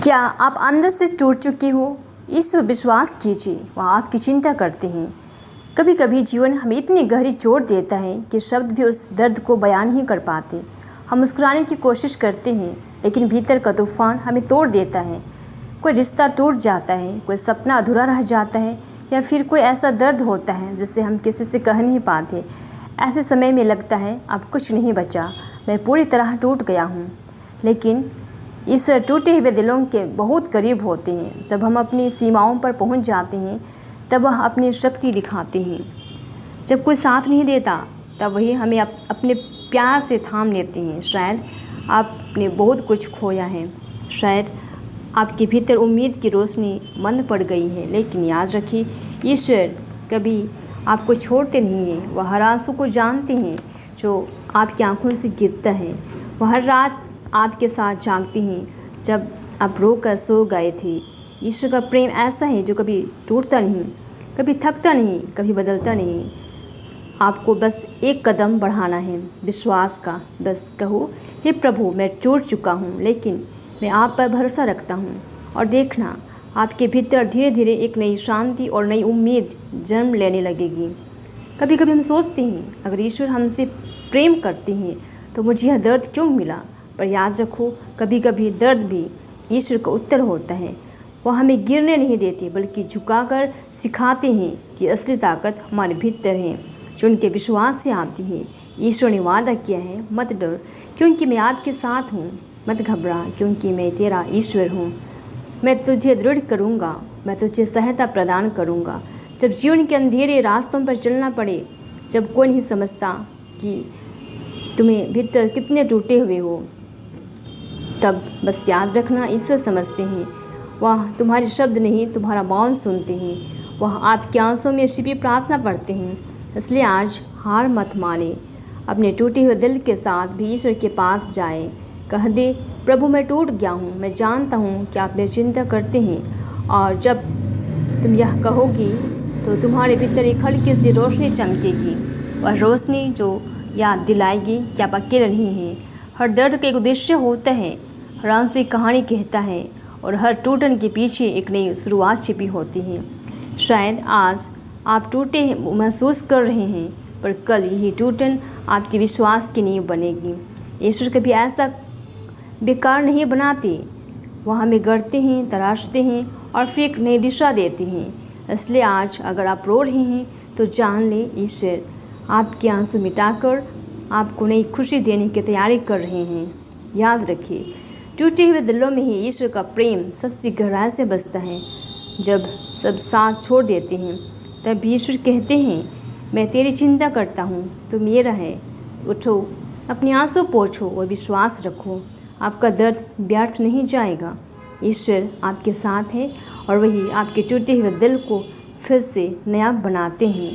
क्या आप अंदर से टूट चुके हो? इस पर विश्वास कीजिए, वह आपकी चिंता करते हैं। कभी कभी जीवन हमें इतनी गहरी चोट देता है कि शब्द भी उस दर्द को बयान नहीं कर पाते। हम मुस्कुराने की कोशिश करते हैं, लेकिन भीतर का तूफान हमें तोड़ देता है। कोई रिश्ता टूट जाता है, कोई सपना अधूरा रह जाता है, या फिर कोई ऐसा दर्द होता है जिसे हम किसी से कह नहीं पाते। ऐसे समय में लगता है अब कुछ नहीं बचा, मैं पूरी तरह टूट गया हूँ। लेकिन ईश्वर टूटे हुए दिलों के बहुत करीब होते हैं। जब हम अपनी सीमाओं पर पहुंच जाते हैं तब वह अपनी शक्ति दिखाते हैं। जब कोई साथ नहीं देता तब वही हमें अपने प्यार से थाम लेते हैं। शायद आपने बहुत कुछ खोया है, शायद आपके भीतर उम्मीद की रोशनी बंद पड़ गई है, लेकिन याद रखिए, ईश्वर कभी आपको छोड़ते नहीं हैं। वह हर आंसू को जानते हैं जो आपकी आंखों से गिरता है। वह हर रात आपके साथ जागते हैं जब आप रोकर सो गए थे। ईश्वर का प्रेम ऐसा है जो कभी टूटता नहीं, कभी थकता नहीं, कभी बदलता नहीं। आपको बस एक कदम बढ़ाना है, विश्वास का। बस कहो, हे प्रभु, मैं टूट चुका हूँ, लेकिन मैं आप पर भरोसा रखता हूँ। और देखना, आपके भीतर धीरे धीरे एक नई शांति और नई उम्मीद जन्म लेने लगेगी। कभी कभी हम सोचते हैं, अगर ईश्वर हमसे प्रेम करते हैं तो मुझे यह दर्द क्यों मिला? पर याद रखो, कभी कभी दर्द भी ईश्वर का उत्तर होता है। वह हमें गिरने नहीं देते, बल्कि झुकाकर सिखाते हैं कि असली ताकत हमारे भीतर है, जो उनके विश्वास से आती है। ईश्वर ने वादा किया है, मत डर, क्योंकि मैं आपके साथ हूँ। मत घबरा, क्योंकि मैं तेरा ईश्वर हूँ। मैं तुझे दृढ़ करूँगा, मैं तुझे सहायता प्रदान करूँगा। जब जीवन के अंधेरे रास्तों पर चलना पड़े, जब कोई नहीं समझता कि तुम्हें भीतर कितने टूटे हुए हो, तब बस याद रखना, ईश्वर समझते हैं। वह तुम्हारे शब्द नहीं, तुम्हारा मौन सुनते हैं। वह आपके आंसुओं में छिपी प्रार्थना पढ़ते हैं। इसलिए आज हार मत माने, अपने टूटे हुए दिल के साथ भी ईश्वर के पास जाए। कह दे, प्रभु, मैं टूट गया हूँ, मैं जानता हूँ कि आप मेरी चिंता करते हैं। और जब तुम यह कहोगी तो तुम्हारे भीतर एक हल्की सी रोशनी चमकेगी। वह रोशनी जो याद दिलाएगी कि आप अकेले नहीं हैं। हर दर्द का एक उद्देश्य होता है, हर आंसू एक कहानी कहता है, और हर टूटन के पीछे एक नई शुरुआत छिपी होती है। शायद आज आप टूटे महसूस कर रहे हैं, पर कल यही टूटन आपके विश्वास की नींव बनेगी। ईश्वर कभी ऐसा बेकार नहीं बनाते, वह हमें गढ़ते हैं, तराशते हैं और फिर एक नई दिशा देते हैं। इसलिए आज अगर आप रो रहे हैं तो जान ले, ईश्वर आपके आंसू मिटाकर आपको नई खुशी देने की तैयारी कर रहे हैं। याद रखिए, टूटे हुए दिलों में ही ईश्वर का प्रेम सबसे गहराई से बसता है। जब सब साथ छोड़ देते हैं तब ईश्वर कहते हैं, मैं तेरी चिंता करता हूँ, तू मेरा है। उठो, अपने आंसू पोंछो और विश्वास रखो, आपका दर्द व्यर्थ नहीं जाएगा। ईश्वर आपके साथ है और वही आपके टूटे हुए दिल को फिर से नया बनाते हैं।